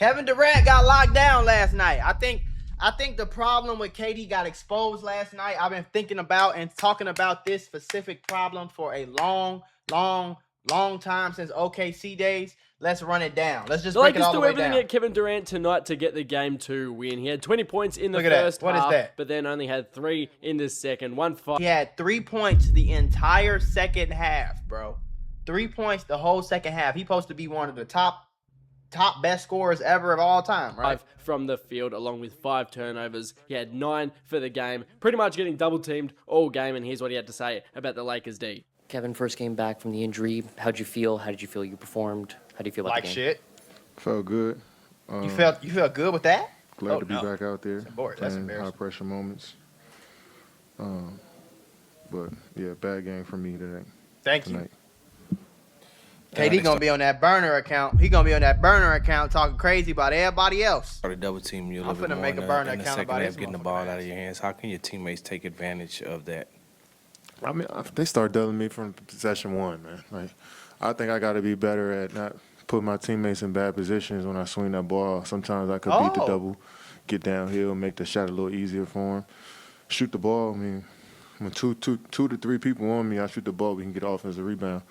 Kevin Durant got locked down last night. I think the problem with KD got exposed last night. I've been thinking about and talking about this specific problem for a long time since OKC days. Let's run it down. Let's just break it all the way down. The Lakers do everything at Kevin Durant tonight to get the Game 2 win. He had 20 points in the first half. What is that? But then only had 3 in the second. 1-5. He had 3 points the entire second half, bro. 3 points the whole second half. He's supposed to be one of the top best scorers ever of all time, right? 5 from the field, along with 5 turnovers. He had 9 for the game, pretty much getting double-teamed all game, and here's what he had to say about the Lakers' D. Kevin, first came back from the injury. How'd you feel? How did you feel you performed? How do you feel about the game? Like shit. Felt good. You felt good with that? Glad to be back out there. That's embarrassing. High-pressure moments. But, yeah, bad game for me today. Thank you. KD gonna be on that burner account. He gonna be on that burner account talking crazy about everybody else. Started double team you a little I'm finna make a burner account about this. Getting the ball out of your hands. How can your teammates take advantage of that? I mean, they start doubling me from possession 1, man. Like, I think I got to be better at not putting my teammates in bad positions when I swing that ball. Sometimes I could beat the double, get downhill, make the shot a little easier for them. Shoot the ball. I mean, when two to 3 people on me, I shoot the ball. We can get offensive rebound.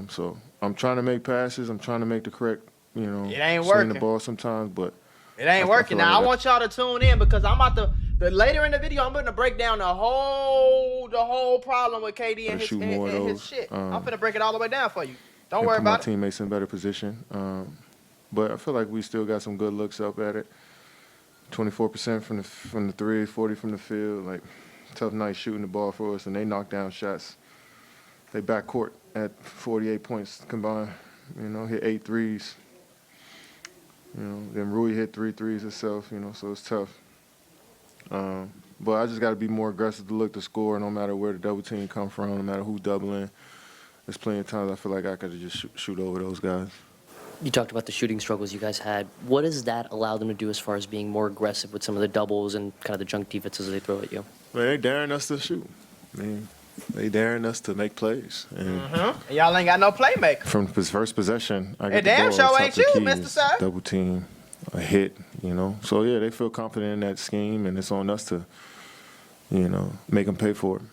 So I'm trying to make passes. I'm trying to make the correct, it ain't working. Swing the ball sometimes, but it ain't working. Now I want y'all to tune in because I'm about to. Later in the video, I'm going to break down the whole problem with KD and his shit. I'm going to break it all the way down for you. Don't worry about it. Put my teammates in better position. But I feel like we still got some good looks up at it. 24% from the 3, 40 from the field. Like, tough night shooting the ball for us, and they knock down shots. They backcourt at 48 points combined. Hit 8 threes. Then Rui hit 3 threes himself. So it's tough. But I just got to be more aggressive to look to score no matter where the double team come from, no matter who's doubling. There's plenty of times I feel like I could just shoot over those guys. You talked about the shooting struggles you guys had. What does that allow them to do as far as being more aggressive with some of the doubles and kind of the junk defenses they throw at you? Well, they daring us to shoot. I mean, they daring us to make plays. And y'all ain't got no playmaker. From his first possession, I get damn the ball, show ain't you, Mr. Sir. Double team, a hit, So, yeah, they feel confident in that scheme, and it's on us to, make them pay for it.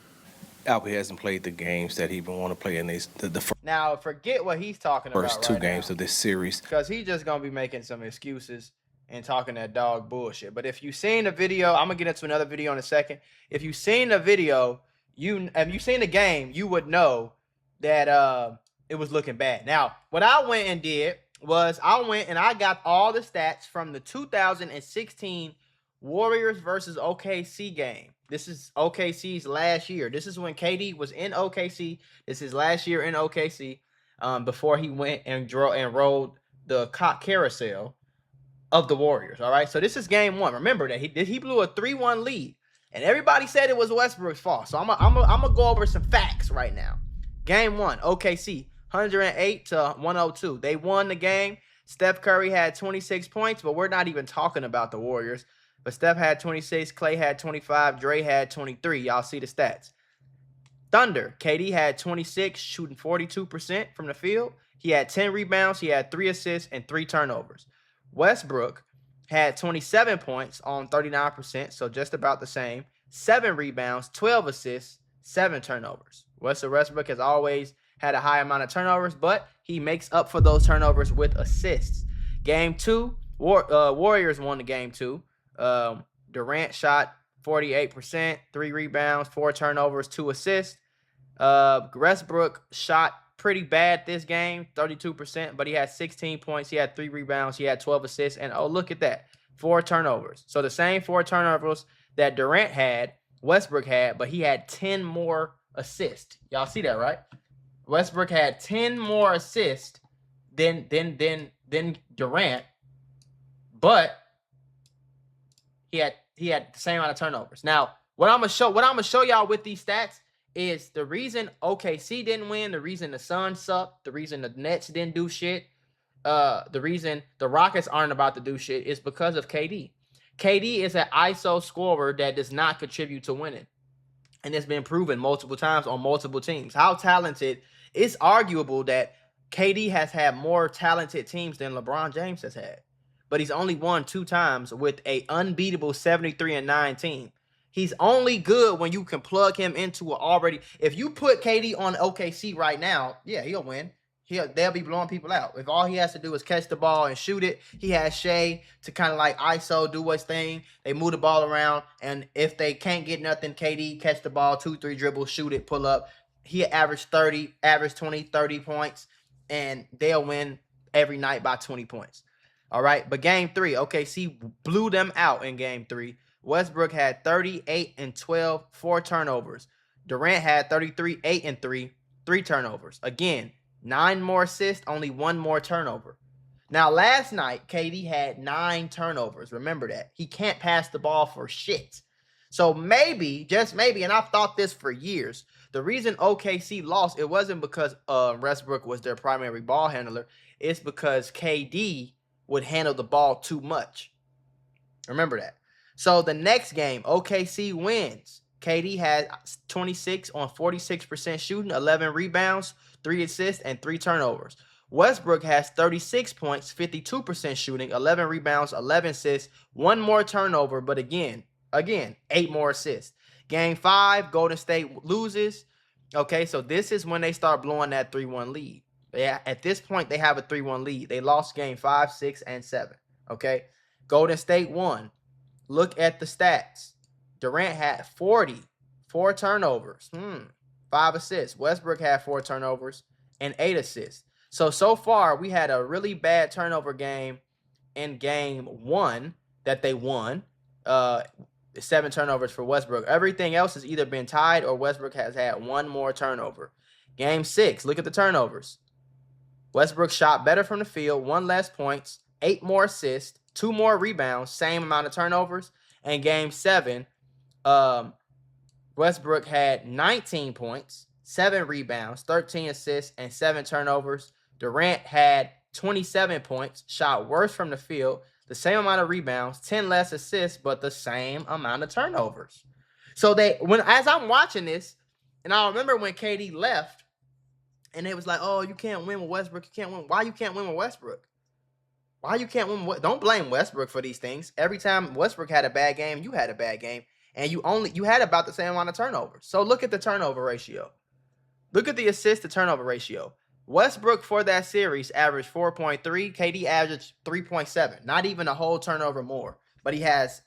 Albert hasn't played the games that he been want to play in the first. Now, forget what he's talking about first 2 games of this series. Because he's just going to be making some excuses and talking that dog bullshit. But if you've seen the video, I'm going to get into another video in a second. If you've seen the video, if you've seen the game, you would know that it was looking bad. Now, what I went and did was I got all the stats from the 2016 Warriors versus OKC game. This is OKC's last year. This is when KD was in OKC. This is last year in OKC before he went and rode the carousel of the Warriors. All right, so this is game 1. Remember that he blew a 3-1 lead, and everybody said it was Westbrook's fault. So I'm gonna go over some facts right now. Game 1, OKC 108 to 102. They won the game. Steph Curry had 26 points, but we're not even talking about the Warriors. But Steph had 26, Klay had 25, Dre had 23. Y'all see the stats. Thunder, KD had 26, shooting 42% from the field. He had 10 rebounds, he had 3 assists, and 3 turnovers. Westbrook had 27 points on 39%, so just about the same. 7 rebounds, 12 assists, 7 turnovers. Russell Westbrook has always had a high amount of turnovers, but he makes up for those turnovers with assists. Game 2, Warriors won the game 2. Durant shot 48%, 3 rebounds, 4 turnovers, 2 assists. Westbrook shot pretty bad this game, 32%, but he had 16 points. He had 3 rebounds. He had 12 assists. And, oh, look at that, 4 turnovers. So the same 4 turnovers that Durant had, Westbrook had, but he had 10 more assists. Y'all see that, right? Westbrook had 10 more assists than Durant, but he had the same amount of turnovers. Now, what I'm gonna show y'all with these stats is the reason OKC didn't win, the reason the Suns sucked, the reason the Nets didn't do shit, the reason the Rockets aren't about to do shit is because of KD. KD is an ISO scorer that does not contribute to winning. And it's been proven multiple times on multiple teams. How talented, it's arguable that KD has had more talented teams than LeBron James has had. but he's only won 2 times with a unbeatable 73-9 team. He's only good when you can plug him into an already. If you put KD on OKC right now, yeah, he'll win. They'll be blowing people out. If all he has to do is catch the ball and shoot it, he has Shea to kind of like ISO, do his thing. They move the ball around, and if they can't get nothing, KD catch the ball, 2-3 dribbles, shoot it, pull up. He average 20, 30 points, and they'll win every night by 20 points. All right, but game 3, OKC blew them out in game 3. Westbrook had 38 and 12, 4 turnovers. Durant had 33, 8 and 3, 3 turnovers. Again, 9 more assists, only 1 more turnover. Now, last night, KD had 9 turnovers. Remember that. He can't pass the ball for shit. So maybe, just maybe, and I've thought this for years, the reason OKC lost, it wasn't because Westbrook was their primary ball handler. It's because KD would handle the ball too much. Remember that. So the next game, OKC wins. KD had 26 on 46% shooting, 11 rebounds, 3 assists, and 3 turnovers. Westbrook has 36 points, 52% shooting, 11 rebounds, 11 assists, 1 more turnover, but again, 8 more assists. Game 5, Golden State loses. Okay, so this is when they start blowing that 3-1 lead. At this point, they have a 3-1 lead. They lost game 5, 6, and 7. Okay, Golden State won. Look at the stats. Durant had 4 turnovers, 5 assists. Westbrook had 4 turnovers and 8 assists. So far, we had a really bad turnover game in game 1 that they won. 7 turnovers for Westbrook. Everything else has either been tied or Westbrook has had 1 more turnover. Game 6, look at the turnovers. Westbrook shot better from the field, 1 less points, 8 more assists, 2 more rebounds, same amount of turnovers. And game 7, Westbrook had 19 points, 7 rebounds, 13 assists, and 7 turnovers. Durant had 27 points, shot worse from the field, the same amount of rebounds, 10 less assists, but the same amount of turnovers. So as I'm watching this, and I remember when KD left, and it was like, oh, you can't win with Westbrook. You can't win. Why you can't win with Westbrook? Why you can't win? Don't blame Westbrook for these things. Every time Westbrook had a bad game, you had a bad game, and you had about the same amount of turnovers. So look at the turnover ratio. Look at the assist to turnover ratio. Westbrook for that series averaged 4.3. KD averaged 3.7. Not even a whole turnover more. But he has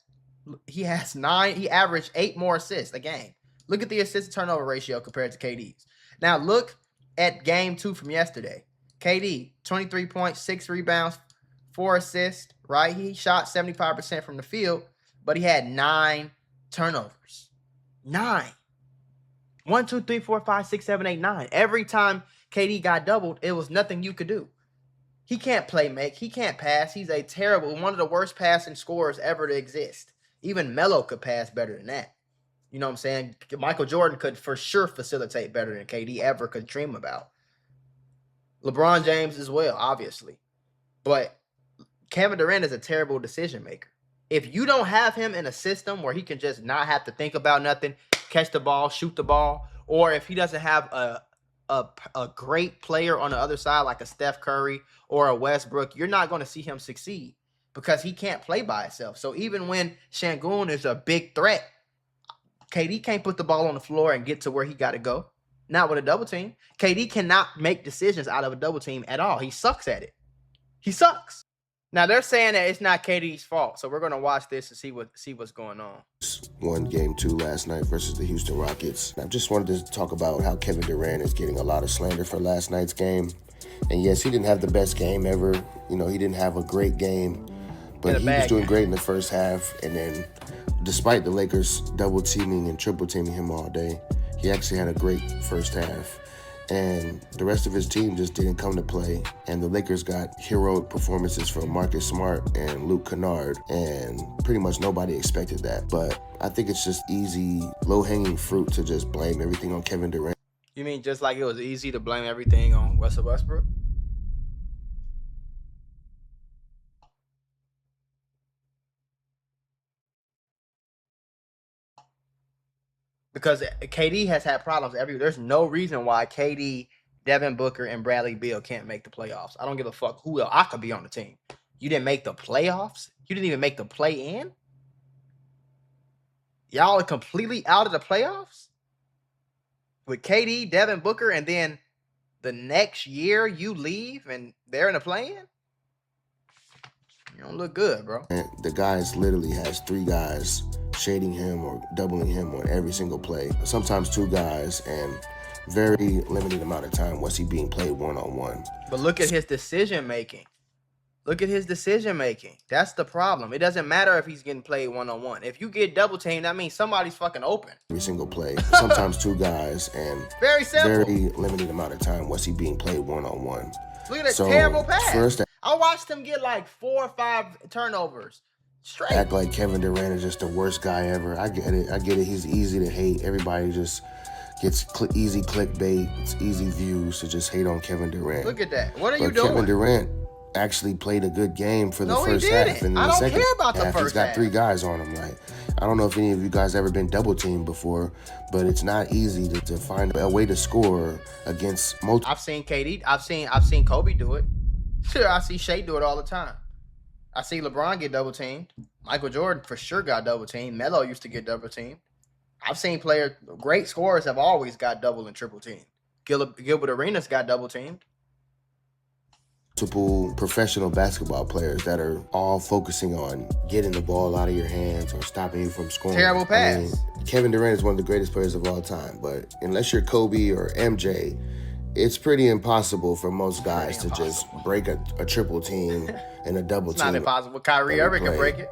9. He averaged 8 more assists a game. Look at the assist to turnover ratio compared to KD's. Now look at game 2 from yesterday. KD 23 points, 6 rebounds, 4 assists. Right, he shot 75% from the field, but he had 9 turnovers. 9. 1, 2, 3, 4, 5, 6, 7, 8, 9. Every time KD got doubled, it was nothing you could do. He can't play make. He can't pass. He's one of the worst passing scorers ever to exist. Even Melo could pass better than that. You know what I'm saying? Michael Jordan could for sure facilitate better than KD ever could dream about. LeBron James as well, obviously. But Kevin Durant is a terrible decision maker. If you don't have him in a system where he can just not have to think about nothing, catch the ball, shoot the ball, or if he doesn't have a great player on the other side like a Steph Curry or a Westbrook, you're not going to see him succeed because he can't play by himself. So even when Şengün is a big threat, KD can't put the ball on the floor and get to where he got to go. Not with a double team. KD cannot make decisions out of a double team at all. He sucks at it. He sucks. Now they're saying that it's not KD's fault, so we're gonna watch this and see what's going on. Won game 2 last night versus the Houston Rockets. I just wanted to talk about how Kevin Durant is getting a lot of slander for last night's game. And yes, he didn't have the best game ever. You know, he didn't have a great game, but he was doing great in the first half. And then, despite the Lakers double teaming and triple teaming him all day, he actually had a great first half. And the rest of his team just didn't come to play. And the Lakers got heroic performances from Marcus Smart and Luke Kennard. And pretty much nobody expected that. But I think it's just easy, low-hanging fruit to just blame everything on Kevin Durant. You mean just like it was easy to blame everything on Russell Westbrook? Because KD has had problems everywhere. There's no reason why KD, Devin Booker, and Bradley Beal can't make the playoffs. I don't give a fuck who else. I could be on the team. You didn't make the playoffs. You didn't even make the play-in. Y'all are completely out of the playoffs with KD, Devin Booker, and then the next year you leave and they're in the play-in. You don't look good, bro. And the guys literally has 3 guys shading him or doubling him on every single play. Sometimes 2 guys, and very limited amount of time was he being played one-on-one. But look at his decision making. Look at his decision making. That's the problem. It doesn't matter if he's getting played one-on-one. If you get double teamed, that means somebody's fucking open. Every single play. Sometimes 2 guys, and Very simple. very limited amount of time was he being played one-on-one. Look at that So, terrible pass. first, I watched him get like 4 or 5 turnovers straight. act like Kevin Durant is just the worst guy ever. I get it. He's easy to hate. Everybody just gets easy clickbait. It's easy views to just hate on Kevin Durant. Look at that. What are you But doing? Kevin Durant actually played a good game for the No, he first didn't. half. And in I the don't second care about the half, he's first got half. 3 guys on him. Like, I don't know if any of you guys ever been double teamed before, but it's not easy to find a way to score against multiple. I've seen KD. I've seen Kobe do it. Sure, I see Shea do it all the time. I see LeBron get double teamed. Michael Jordan for sure got double teamed. Melo used to get double teamed. I've seen players, great scorers have always got double and triple teamed. Gilbert Arenas got double teamed. Multiple professional basketball players that are all focusing on getting the ball out of your hands or stopping you from scoring. Terrible pass. Kevin Durant is one of the greatest players of all time, but unless you're Kobe or MJ, it's pretty impossible for most guys to just break a triple team and a double It's team not impossible. Kyrie every Irving can play break it.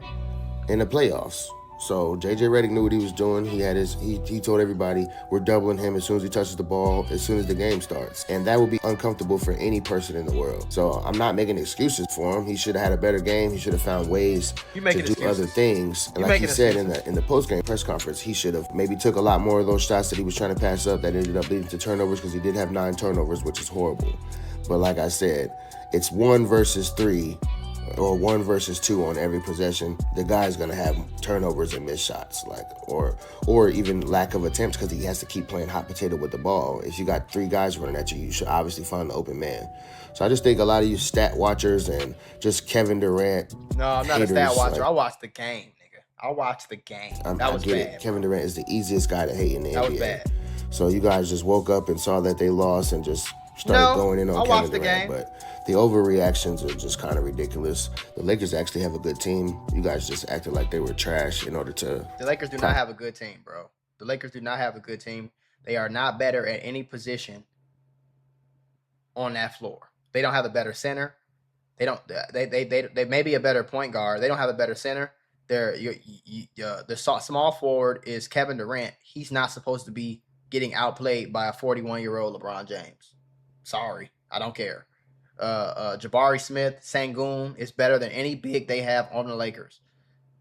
in the playoffs. So JJ Redick knew what he was doing. He told everybody, we're doubling him as soon as he touches the ball, as soon as the game starts. And that would be uncomfortable for any person in the world. So I'm not making excuses for him. He should have had a better game. He should have found ways to do other things. And like he said in the post-game press conference, he should have maybe took a lot more of those shots that he was trying to pass up that ended up leading to turnovers, because he did have 9 turnovers, which is horrible. But like I said, it's 1 versus 3. Or 1 versus 2 on every possession. The guy's gonna have turnovers and missed shots, or even lack of attempts, because he has to keep playing hot potato with the ball. If you got 3 guys running at you, you should obviously find the open man. So I just think a lot of you stat watchers and just Kevin Durant. No, I'm not haters, a stat watcher. like, I watched the game, nigga. I watched the game. That was bad. Kevin Durant is the easiest guy to hate in the NBA. That was bad. So you guys just woke up and saw that they lost and just started going in on Kevin Durant. But the overreactions are just kind of ridiculous. The Lakers actually have a good team. You guys just acted like they were trash in order to. The Lakers do not have a good team, bro. The Lakers do not have a good team. They are not better at any position on that floor. They don't have a better center. They don't. They may be a better point guard. They don't have a better center. The small forward is Kevin Durant. He's not supposed to be getting outplayed by a 41-year-old LeBron James. Sorry, I don't care. Jabari Smith, Sengun is better than any big they have on the Lakers.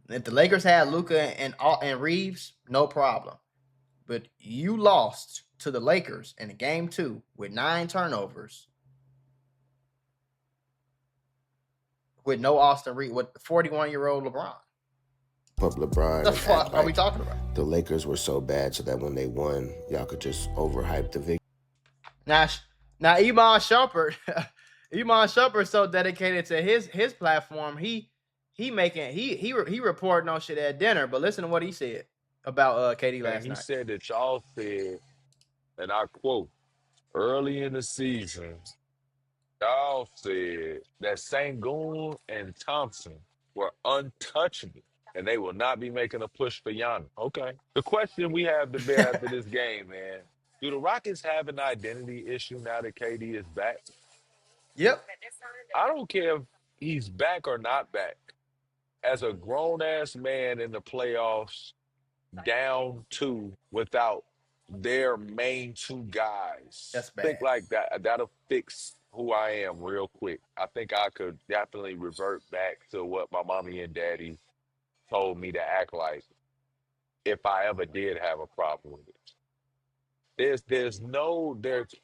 If the Lakers had Luka and Reeves, no problem. But you lost to the Lakers in game 2 with 9 turnovers, with no Austin Reeves, with 41-year-old LeBron. LeBron. The fuck are we talking about? The Lakers were so bad so that when they won, y'all could just overhype the victory. Now Iman Shumpert, Iman Shumpert's so dedicated to his platform. He reporting on shit at dinner. But listen to what he said about KD last night. He said that y'all said, and I quote, early in the season, y'all said that Sengun and Thompson were untouchable, and they will not be making a push for Giannis. Okay. The question we have to bear after this game, man, do the Rockets have an identity issue now that KD is back? Yep. I don't care if he's back or not back. As a grown-ass man in the playoffs, down 2 without their main 2 guys. That's bad. Think like that. That'll fix who I am real quick. I think I could definitely revert back to what my mommy and daddy told me to act like if I ever did have a problem with it. There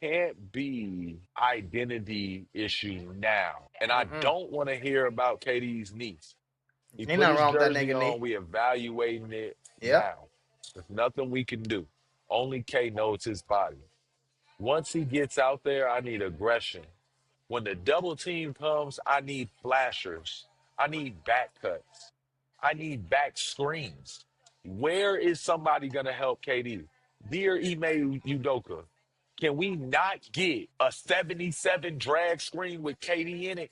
can't be identity issue now. And I don't want to hear about KD's niece. He Ain't put nothing his wrong with that jersey nigga on. knee. We evaluating it Yep. now. There's nothing we can do. Only K knows his body. Once he gets out there, I need aggression. When the double team comes, I need flashers. I need back cuts. I need back screens. Where is somebody going to help KD? Dear Ime Udoka, can we not get a 77 drag screen with KD in it?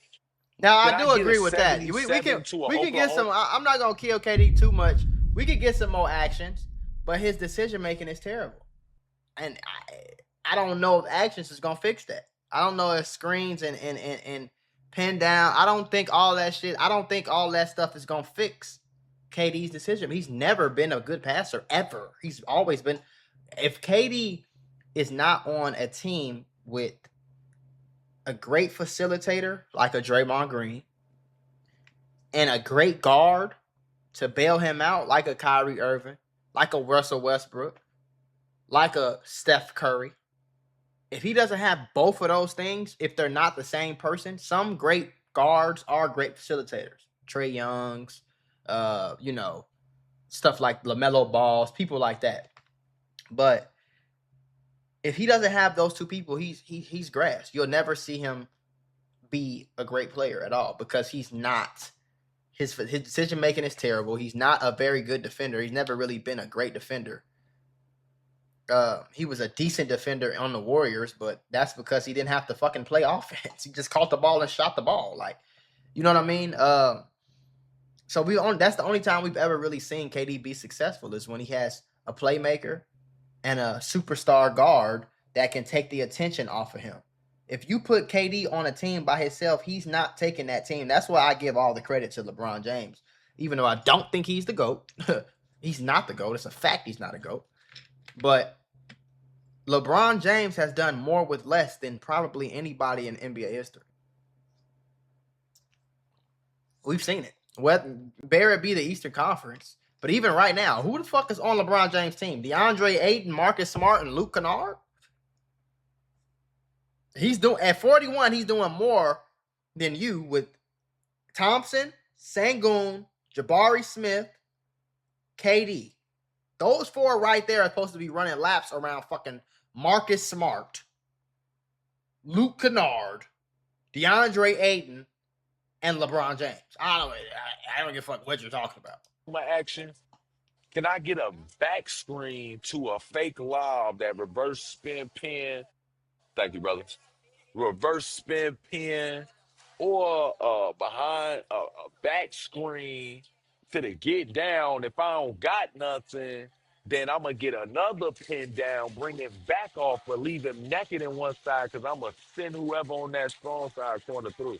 Now I Can I do get a agree with that. seventy-seven to a We can get Oklahoma? some. I'm not gonna kill KD too much. We could get some more actions, but his decision making is terrible, and I don't know if actions is gonna fix that. I don't know if screens and pin down. I don't think all that shit. I don't think all that stuff is gonna fix KD's decision. He's never been a good passer ever. He's always been. If KD is not on a team with a great facilitator like a Draymond Green and a great guard to bail him out like a Kyrie Irving, like a Russell Westbrook, like a Steph Curry. If he doesn't have both of those things, if they're not the same person, some great guards are great facilitators. Trey Young's, stuff like LaMelo Balls, people like that. But if he doesn't have those two people, he's grass. You'll never see him be a great player at all because he's not. His decision making is terrible. He's not a very good defender. He's never really been a great defender. He was a decent defender on the Warriors, but that's because he didn't have to fucking play offense. He just caught the ball and shot the ball. Like, you know what I mean? That's the only time we've ever really seen KD be successful is when he has a playmaker and a superstar guard that can take the attention off of him. If you put KD on a team by himself, he's not taking that team. That's why I give all the credit to LeBron James. Even though I don't think he's the GOAT. He's not the GOAT. It's a fact he's not a GOAT. But LeBron James has done more with less than probably anybody in NBA history. We've seen it. Bear it be the Eastern Conference. But even right now, who the fuck is on LeBron James' team? DeAndre Ayton, Marcus Smart, and Luke Kennard? He's doing at 41, he's doing more than you with Thompson, Sengun, Jabari Smith, KD. Those four right there are supposed to be running laps around fucking Marcus Smart, Luke Kennard, DeAndre Ayton, and LeBron James. I don't give a fuck what you're talking about. My action. Can I get a back screen to a fake lob that reverse spin pin? Thank you, brother. Reverse spin pin or behind a back screen to the get down. If I don't got nothing, then I'm going to get another pin down, bring it back off, but leave him naked in one side because I'm going to send whoever on that strong side corner through.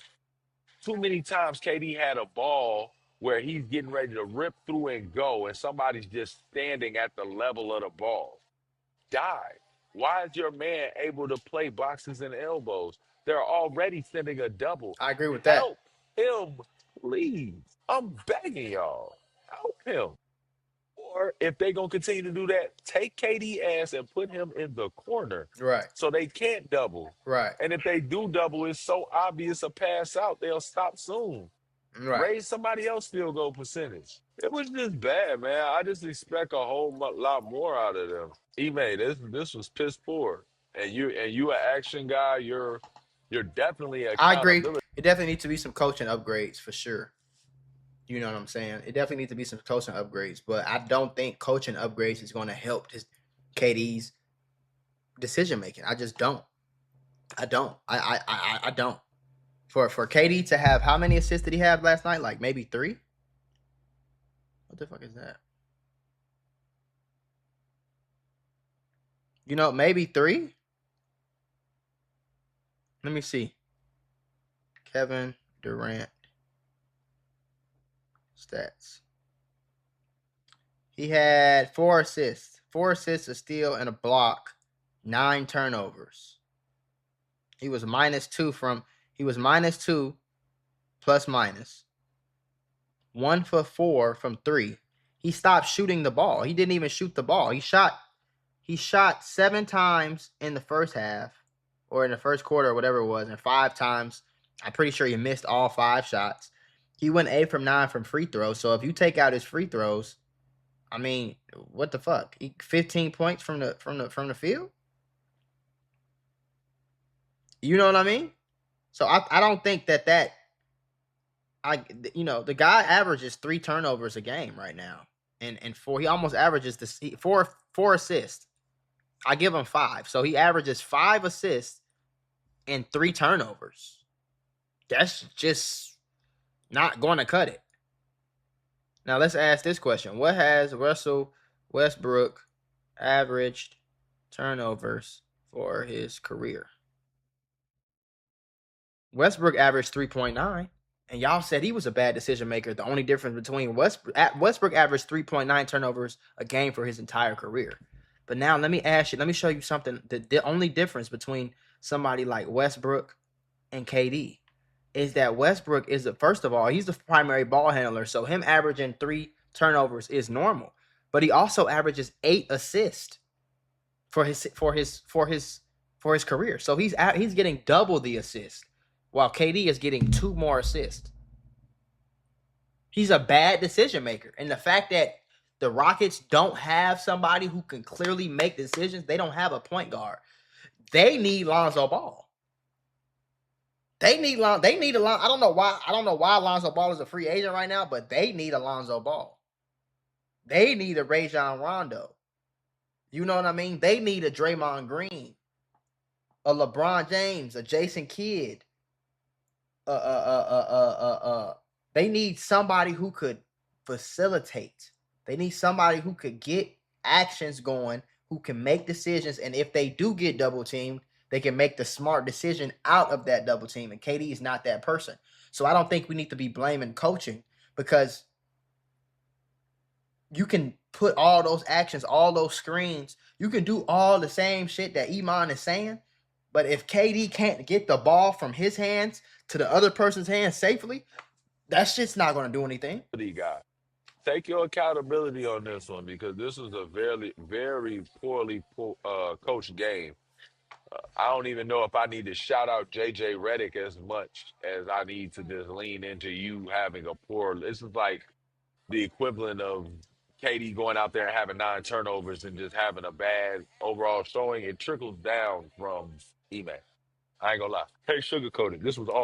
Too many times KD had a ball where he's getting ready to rip through and go, and somebody's just standing at the level of the ball. Die. Why is your man able to play boxes and elbows? They're already sending a double. I agree with that. Help him, please. I'm begging y'all. Help him. Or if they're going to continue to do that, take KD ass and put him in the corner Right. so they can't double. Right. And if they do double, it's so obvious a pass out, they'll stop soon. Right. Raise somebody else field goal percentage. It was just bad, man. I just expect a whole lot more out of them. This was piss poor. And you an action guy. You're definitely a. I agree. It definitely needs to be some coaching upgrades for sure. You know what I'm saying? It definitely needs to be some coaching upgrades, but I don't think coaching upgrades is going to help KD's decision making. I just don't. I don't. I don't. For KD to have how many assists did he have last night? Like maybe 3? What the fuck is that? Maybe 3? Let me see. Kevin Durant stats. He had 4 assists. 4 assists, a steal, and a block. 9 turnovers. He was -2 plus minus. 1 for 4 from 3. He stopped shooting the ball. He didn't even shoot the ball. He shot 7 times in the first half or in the first quarter or whatever it was, and 5 times. I'm pretty sure he missed all 5 shots. He went 8 from 9 from free throws. So if you take out his free throws, I mean, what the fuck? 15 points from the field? You know what I mean? So I don't think that the guy averages 3 turnovers a game right now, and 4. He almost averages four assists. I give him 5, so he averages 5 assists and 3 turnovers. That's just not going to cut it. Now let's ask this question: what has Russell Westbrook averaged turnovers for his career? Westbrook averaged 3.9, and y'all said he was a bad decision maker. The only difference between Westbrook averaged 3.9 turnovers a game for his entire career. But now let me show you something. The only difference between somebody like Westbrook and KD is that Westbrook is first of all, he's the primary ball handler, so him averaging 3 turnovers is normal. But he also averages 8 assists for his career. So he's getting double the assist, while KD is getting 2 more assists. He's a bad decision maker, and the fact that the Rockets don't have somebody who can clearly make decisions, they don't have a point guard. They need Lonzo Ball. They need I don't know why Lonzo Ball is a free agent right now, but they need a Lonzo Ball. They need a Rajon Rondo. You know what I mean? They need a Draymond Green, a LeBron James, a Jason Kidd. They need somebody who could facilitate. They need somebody who could get actions going, who can make decisions, and if they do get double teamed, they can make the smart decision out of that double team, and KD is not that person. So I don't think we need to be blaming coaching, because you can put all those actions, all those screens, you can do all the same shit that Iman is saying, but if KD can't get the ball from his hands to the other person's hands safely, that shit's not going to do anything. Guy. Take your accountability on this one, because this is a very, very poorly coached game. I don't even know if I need to shout out JJ Redick as much as I need to just lean into you having a poor. This is like the equivalent of KD going out there and having 9 turnovers and just having a bad overall showing. It trickles down from Ime. I ain't gonna lie. Hey, sugarcoated. This was all.